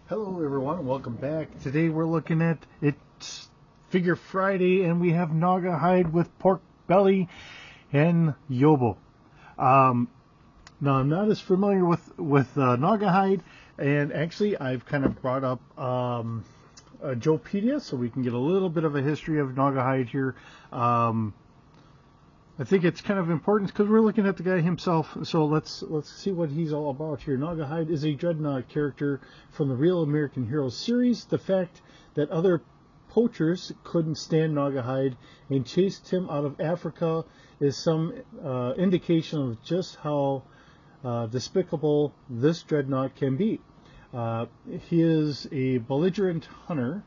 Hello everyone, welcome back. Today we're looking at It's Figure Friday and we have Gnawgahyde with pork belly and yobo. Now I'm not as familiar with Gnawgahyde, and actually I've kind of brought up Joepedia so we can get a little bit of a history of Gnawgahyde here. I think it's kind of important because we're looking at the guy himself. So let's see what he's all about here. Gnawgahyde is a dreadnought character from the Real American Heroes series. The fact that other poachers couldn't stand Gnawgahyde and chased him out of Africa is some indication of just how despicable this dreadnought can be. He is a belligerent hunter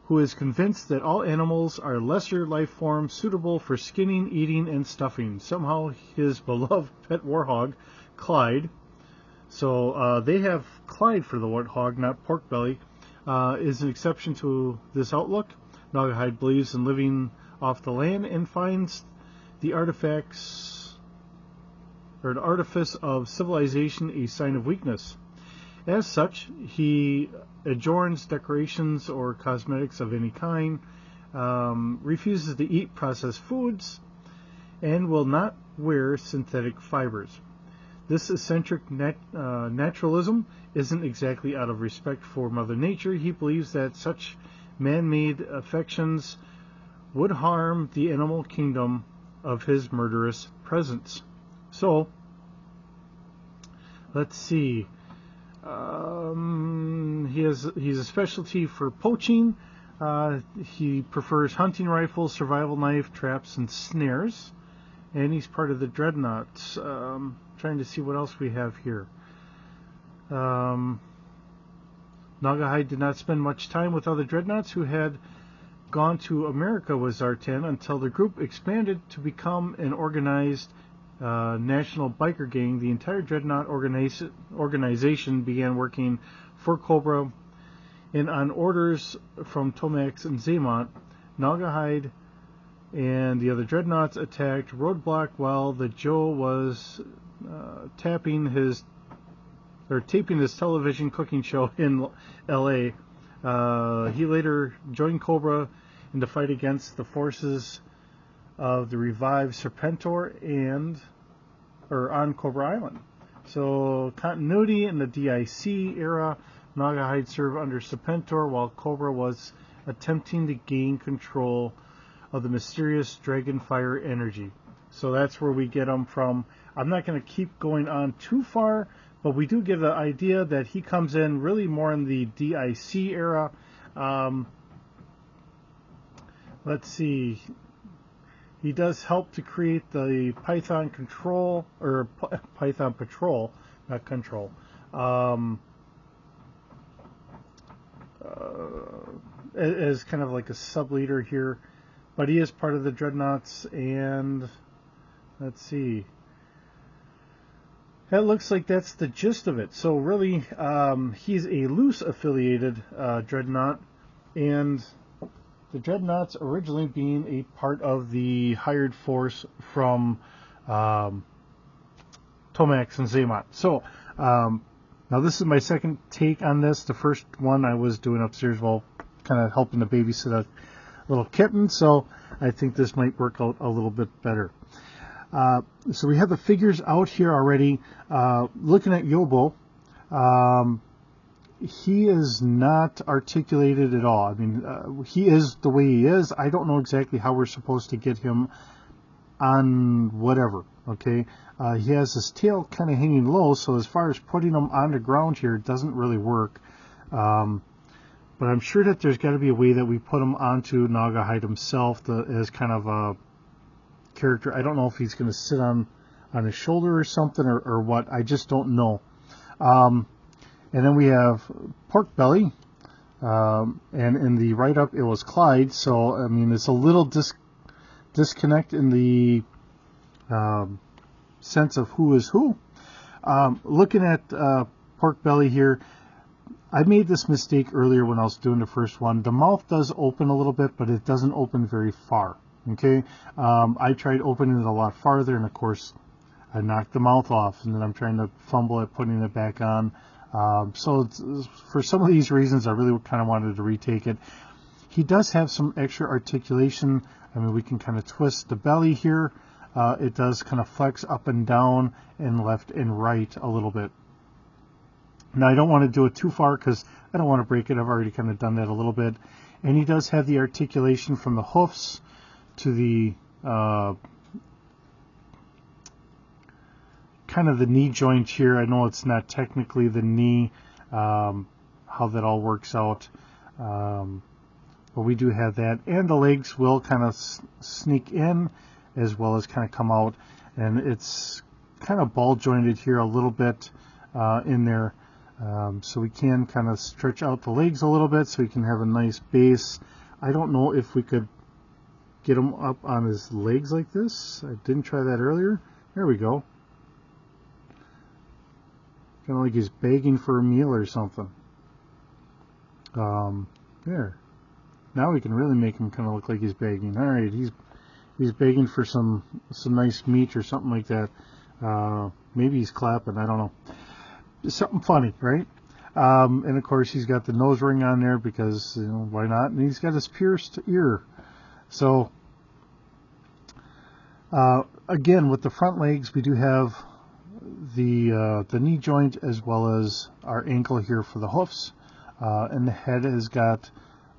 who is convinced that all animals are lesser life forms suitable for skinning, eating, and stuffing. Somehow his beloved pet warthog, Clyde, so they have Clyde for the warthog, not Porkbelly, is an exception to this outlook. Gnawgahyde believes in living off the land and finds the artifice of civilization a sign of weakness. As such, he adorns decorations or cosmetics of any kind, refuses to eat processed foods, and will not wear synthetic fibers. This eccentric naturalism isn't exactly out of respect for Mother Nature. He believes that such man-made affections would harm the animal kingdom of his murderous presence. So, let's see. He's a specialty for poaching. He prefers hunting rifles, survival knife, traps, and snares. And he's part of the dreadnoughts. Trying to see what else we have here. Gnawgahyde did not spend much time with other dreadnoughts who had gone to America with Zartan until the group expanded to become an organized national biker gang. The entire dreadnought organization began working for Cobra, and on orders from Tomax and Zaymont, Gnawgahyde and the other dreadnoughts attacked Roadblock while the Joe was taping his television cooking show in L.A. He later joined Cobra in the fight against the forces of the revived Serpentor on Cobra Island. So continuity in the DIC era, Gnawgahyde served under Serpentor while Cobra was attempting to gain control of the mysterious Dragonfire energy. So that's where we get him from. I'm not going to keep going on too far, but we do get the idea that he comes in really more in the DIC era. Let's see. He does help to create the Python Patrol, not Control. As kind of like a sub-leader here. But he is part of the Dreadnoughts, and let's see. That looks like that's the gist of it. So really, he's a loose affiliated Dreadnought, and the Dreadnoughts originally being a part of the hired force from Tomax and Zaymont. So now this is my second take on this. The first one I was doing upstairs while kind of helping to babysit a little kitten, so I think this might work out a little bit better. So we have the figures out here already. Looking at Yobo, he is not articulated at all. I mean, he is the way he is. I don't know exactly how we're supposed to get him on whatever, okay? He has his tail kind of hanging low, so as far as putting him on the ground here, it doesn't really work. But I'm sure that there's got to be a way that we put him onto Gnawgahyde himself as kind of a character. I don't know if he's going to sit on his shoulder or something or what. I just don't know. And then we have Porkbelly, and in the write-up it was Clyde. So I mean, it's a little disconnect in the sense of who is who. Looking at Porkbelly here, I made this mistake earlier when I was doing the first one. The mouth does open a little bit, but it doesn't open very far. Okay, I tried opening it a lot farther, and of course I knocked the mouth off, and then I'm trying to fumble at putting it back on. So for some of these reasons, I really kind of wanted to retake it. He does have some extra articulation. I mean, we can kind of twist the belly here. It does kind of flex up and down and left and right a little bit. Now, I don't want to do it too far because I don't want to break it. I've already kind of done that a little bit. And he does have the articulation from the hoofs to the kind of the knee joint here. I know it's not technically the knee, how that all works out. But we do have that. And the legs will kind of sneak in as well as kind of come out. And it's kind of ball jointed here a little bit in there. So we can kind of stretch out the legs a little bit so we can have a nice base. I don't know if we could get him up on his legs like this. I didn't try that earlier. There we go. Kind of like he's begging for a meal or something. There. Now we can really make him kind of look like he's begging. All right, he's begging for some nice meat or something like that. Maybe he's clapping. I don't know. Something funny, right? And of course he's got the nose ring on there because, you know, why not? And he's got his pierced ear. So again, with the front legs, we do have the knee joint as well as our ankle here for the hoofs, and the head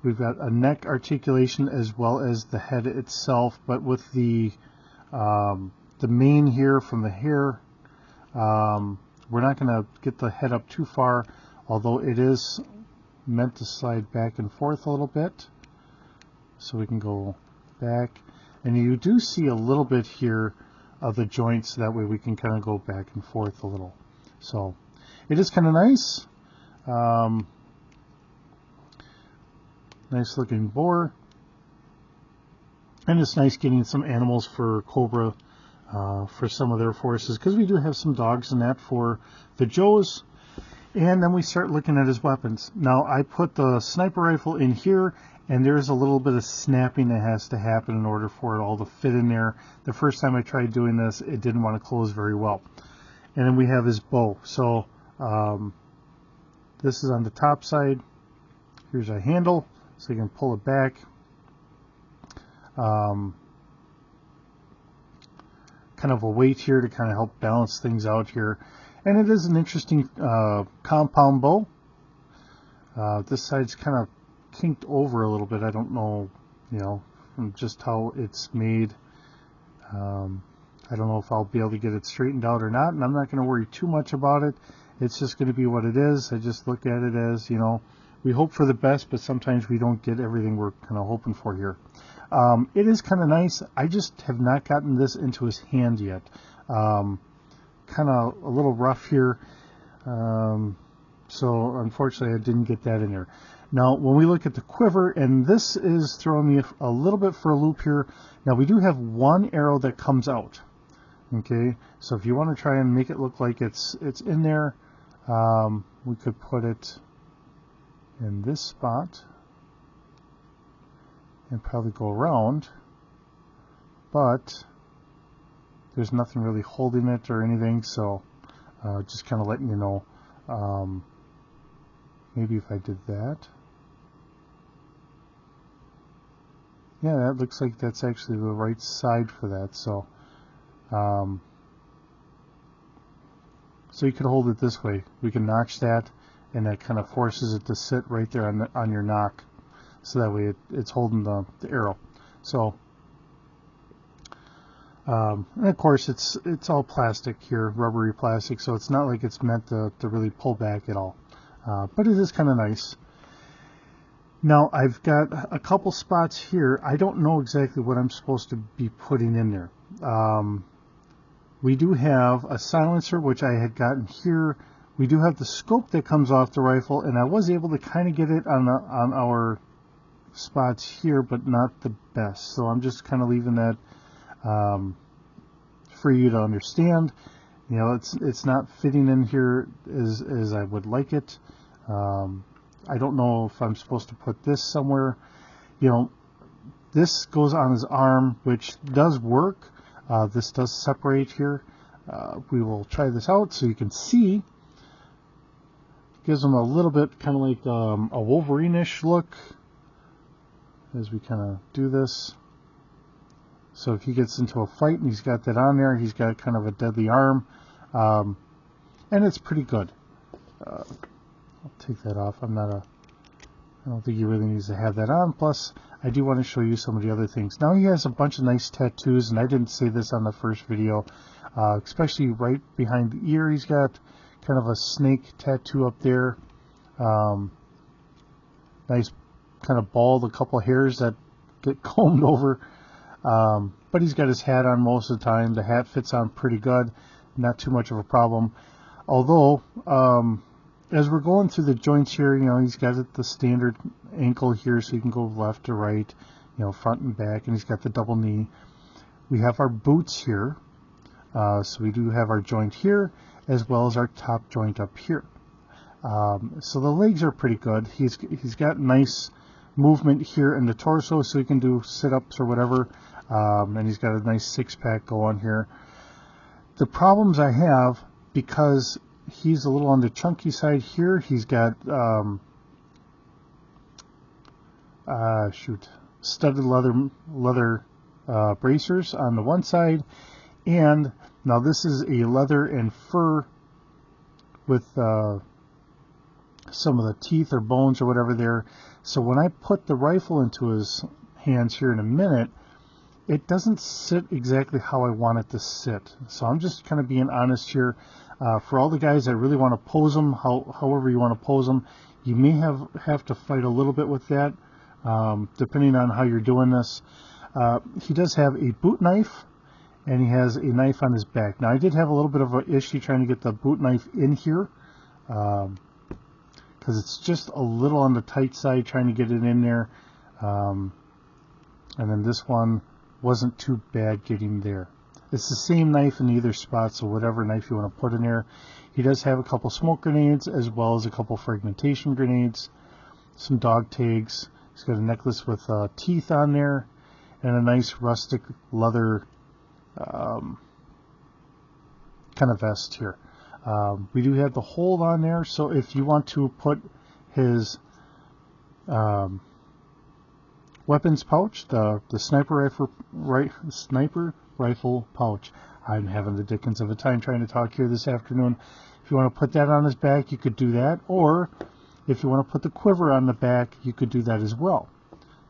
we've got a neck articulation as well as the head itself, but with the mane here from the hair. We're not going to get the head up too far, although it is meant to slide back and forth a little bit. So we can go back. And you do see a little bit here of the joints. That way we can kind of go back and forth a little. So it is kind of nice. Nice looking boar. And it's nice getting some animals for Cobra. For some of their forces, because we do have some dogs in that for the Joes. And then we start looking at his weapons. Now, I put the sniper rifle in here, and there's a little bit of snapping that has to happen in order for it all to fit in there. The first time I tried doing this, it didn't want to close very well. And then we have his bow. So this is on the top side. Here's a handle, so you can pull it back. Kind of a weight here to kind of help balance things out here. And it is an interesting compound bow. This side's kind of kinked over a little bit. I don't know, you know, from just how it's made. I don't know if I'll be able to get it straightened out or not, and I'm not going to worry too much about it. It's just going to be what it is. I just look at it as, you know, we hope for the best, but sometimes we don't get everything we're kind of hoping for here. It is kind of nice. I just have not gotten this into his hand yet. Kind of a little rough here. So unfortunately I didn't get that in there. Now when we look at the quiver, and this is throwing me a little bit for a loop here. Now we do have one arrow that comes out. Okay, so if you want to try and make it look like it's in there, we could put it in this spot and probably go around, but there's nothing really holding it or anything, so just kind of letting you know. Maybe if I did that, yeah, that looks like that's actually the right side for that. So so you could hold it this way. We can notch that, and that kind of forces it to sit right there on your nock. So that way it's holding the arrow. So, and of course it's all plastic here, rubbery plastic, so it's not like it's meant to really pull back at all. But it is kind of nice. Now I've got a couple spots here. I don't know exactly what I'm supposed to be putting in there. We do have a silencer, which I had gotten here. We do have the scope that comes off the rifle, and I was able to kind of get it on our spots here, but not the best. So I'm just kind of leaving that for you to understand. You know, it's not fitting in here as I would like it. I don't know if I'm supposed to put this somewhere. You know, this goes on his arm, which does work. This does separate here. We will try this out so you can see. gives him a little bit kind of like a Wolverine-ish look as we kind of do this. So if he gets into a fight and he's got that on there, he's got kind of a deadly arm, and it's pretty good. I'll take that off. I don't think he really needs to have that on. Plus, I do want to show you some of the other things. Now he has a bunch of nice tattoos, and I didn't say this on the first video, especially right behind the ear. He's got kind of a snake tattoo up there. Nice kind of bald, a couple hairs that get combed over. But he's got his hat on most of the time. The hat fits on pretty good. Not too much of a problem. Although, as we're going through the joints here, he's got the standard ankle here, so you can go left to right, front and back, and he's got the double knee. We have our boots here. So we do have our joint here, as well as our top joint up here. So the legs are pretty good. He's got nice movement here in the torso, so he can do sit-ups or whatever, and he's got a nice six-pack going here. The problems I have, because he's a little on the chunky side here, he's got studded leather bracers on the one side, and now this is a leather and fur with some of the teeth or bones or whatever there. So when I put the rifle into his hands here in a minute, it doesn't sit exactly how I want it to sit. So I'm just kind of being honest here. For all the guys that really want to pose them, however you want to pose them, you may have to fight a little bit with that, depending on how you're doing this. He does have a boot knife, and he has a knife on his back. Now I did have a little bit of an issue trying to get the boot knife in here, because it's just a little on the tight side trying to get it in there. And then this one wasn't too bad getting there. It's the same knife in either spot, so whatever knife you want to put in there. He does have a couple smoke grenades, as well as a couple fragmentation grenades, some dog tags. He's got a necklace with teeth on there, and a nice rustic leather kind of vest here. We do have the hold on there, so if you want to put his weapons pouch, the sniper rifle pouch. I'm having the dickens of a time trying to talk here this afternoon. If you want to put that on his back, you could do that, or if you want to put the quiver on the back, you could do that as well.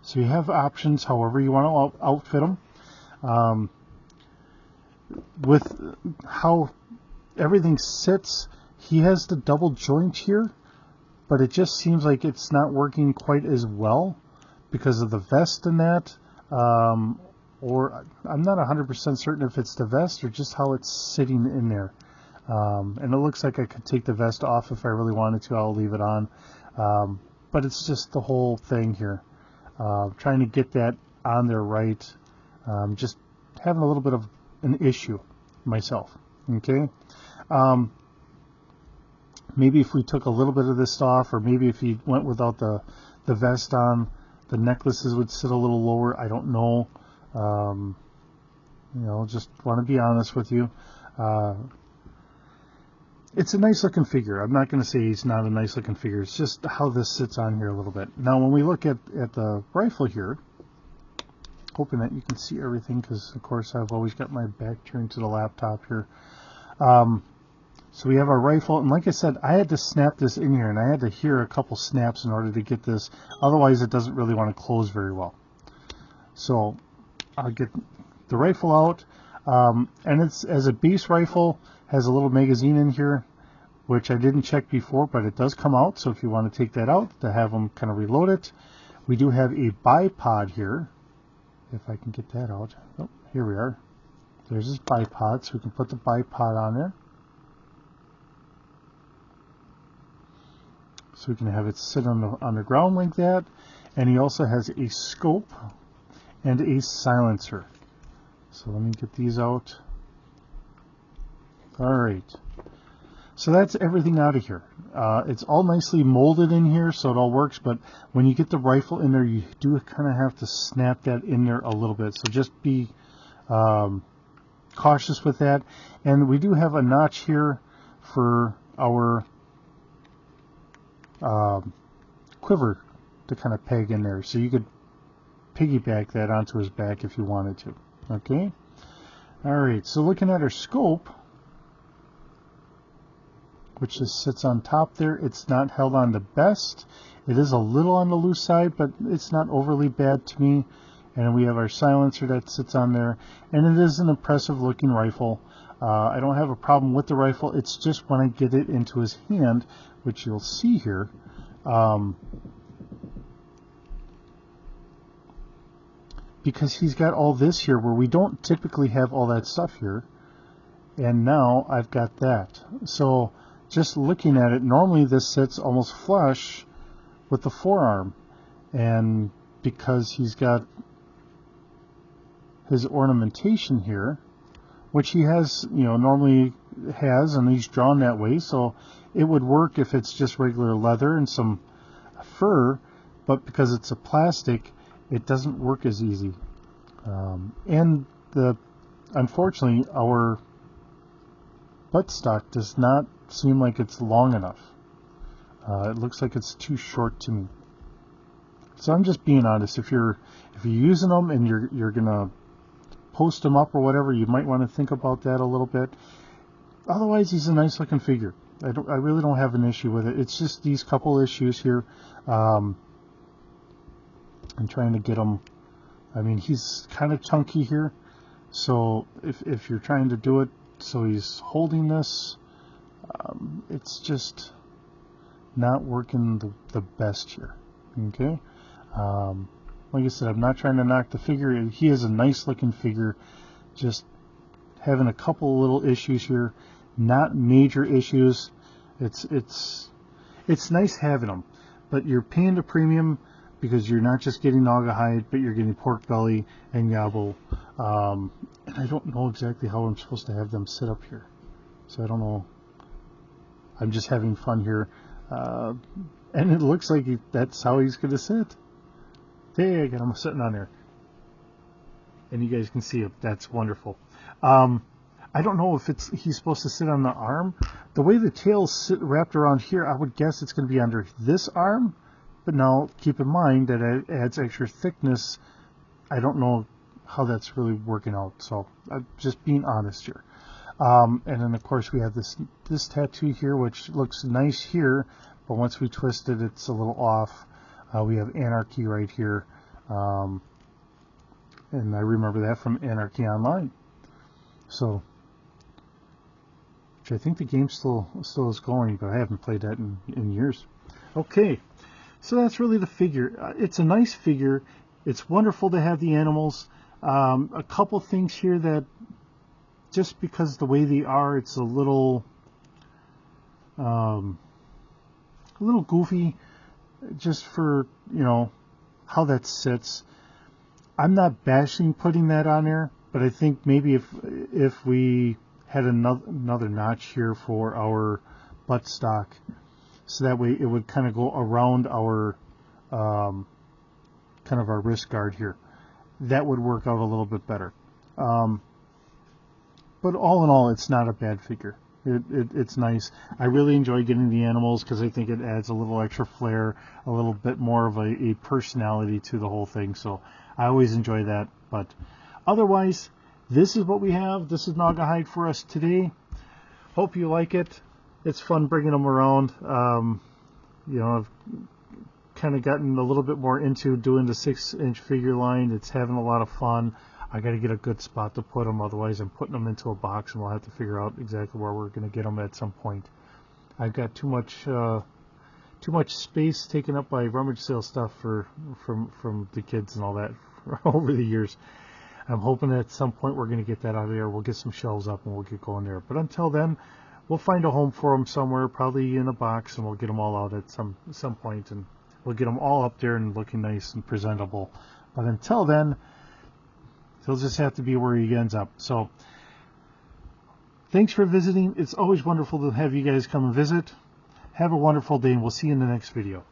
So you have options however you want to outfit them. With how everything sits, he has the double joint here, but it just seems like it's not working quite as well because of the vest and that, or I'm not 100% certain if it's the vest or just how it's sitting in there. And it looks like I could take the vest off if I really wanted to. I'll leave it on, but it's just the whole thing here, trying to get that on there right. Just having a little bit of an issue myself. Okay, maybe if we took a little bit of this off, or maybe if he went without the vest on, the necklaces would sit a little lower. I don't know. Just want to be honest with you. It's a nice looking figure. I'm not going to say he's not a nice looking figure. It's just how this sits on here a little bit. Now when we look at the rifle here, hoping that you can see everything, because of course I've always got my back turned to the laptop here. So we have our rifle, and like I said, I had to snap this in here, and I had to hear a couple snaps in order to get this. Otherwise it doesn't really want to close very well. So I'll get the rifle out, and it's, as a base rifle, has a little magazine in here, which I didn't check before, but it does come out. So if you want to take that out to have them kind of reload it, we do have a bipod here. If I can get that out. Oh, here we are. There's his bipod, so we can put the bipod on there. So we can have it sit on the ground like that. And he also has a scope and a silencer. So let me get these out. Alright. So that's everything out of here. It's all nicely molded in here, so it all works, but when you get the rifle in there, you do kind of have to snap that in there a little bit. So just be cautious with that. And we do have a notch here for our quiver to kind of peg in there, so you could piggyback that onto his back if you wanted to. Okay. All right. So looking at our scope, which just sits on top there, it's not held on the best. It is a little on the loose side, but it's not overly bad to me. And we have our silencer that sits on there, and it is an impressive looking rifle. I don't have a problem with the rifle. It's just when I get it into his hand, which you'll see here, because he's got all this here where we don't typically have all that stuff here, and now I've got that. So just looking at it, normally this sits almost flush with the forearm, and because he's got his ornamentation here, which he has, normally has, and he's drawn that way, so it would work if it's just regular leather and some fur, but because it's a plastic, it doesn't work as easy. And unfortunately, our buttstock does not seem like it's long enough. It looks like it's too short to me. So I'm just being honest. If you're using them and you're gonna post them up or whatever, you might want to think about that a little bit. Otherwise, he's a nice looking figure. I really don't have an issue with it. It's just these couple issues here. I'm trying to get him. I mean, he's kind of chunky here, so if you're trying to do it so he's holding this, it's just not working the best here. Okay. Like I said, I'm not trying to knock the figure. He is a nice looking figure, just having a couple little issues here, not major issues. It's nice having them, but you're paying the premium because you're not just getting Gnawgahyde, but you're getting pork belly and yabo. And I don't know exactly how I'm supposed to have them sit up here, so I don't know. I'm just having fun here, and it looks like that's how he's going to sit. Hey, I got him sitting on there, and you guys can see it. That's wonderful. I don't know if he's supposed to sit on the arm. The way the tail's wrapped around here, I would guess it's going to be under this arm. But now, keep in mind that it adds extra thickness. I don't know how that's really working out. So I'm just being honest here. And then, of course, we have this tattoo here, which looks nice here, but once we twist it, it's a little off. We have Anarchy right here, and I remember that from Anarchy Online. So, which I think the game still is going, but I haven't played that in years. Okay, so that's really the figure. It's a nice figure. It's wonderful to have the animals. A couple things here that, just because the way they are, it's a little goofy. Just for, how that sits. I'm not bashing putting that on there, but I think maybe if we had another notch here for our buttstock, so that way it would kind of go around our kind of our wrist guard here, that would work out a little bit better. But all in all, it's not a bad figure. It's nice. I really enjoy getting the animals because I think it adds a little extra flair, a little bit more of a personality to the whole thing. So I always enjoy that. But otherwise, this is what we have. This is Gnawgahyde for us today. Hope you like it. It's fun bringing them around. I've kind of gotten a little bit more into doing the 6-inch figure line. It's having a lot of fun. I got to get a good spot to put them, otherwise I'm putting them into a box, and we'll have to figure out exactly where we're going to get them at some point. I've got too much space taken up by rummage sale stuff from the kids and all that over the years. I'm hoping at some point we're going to get that out of there. We'll get some shelves up and we'll get going there. But until then, we'll find a home for them somewhere, probably in a box, and we'll get them all out at some point, and we'll get them all up there and looking nice and presentable. But until then, he'll just have to be where he ends up. So, thanks for visiting. It's always wonderful to have you guys come and visit. Have a wonderful day, and we'll see you in the next video.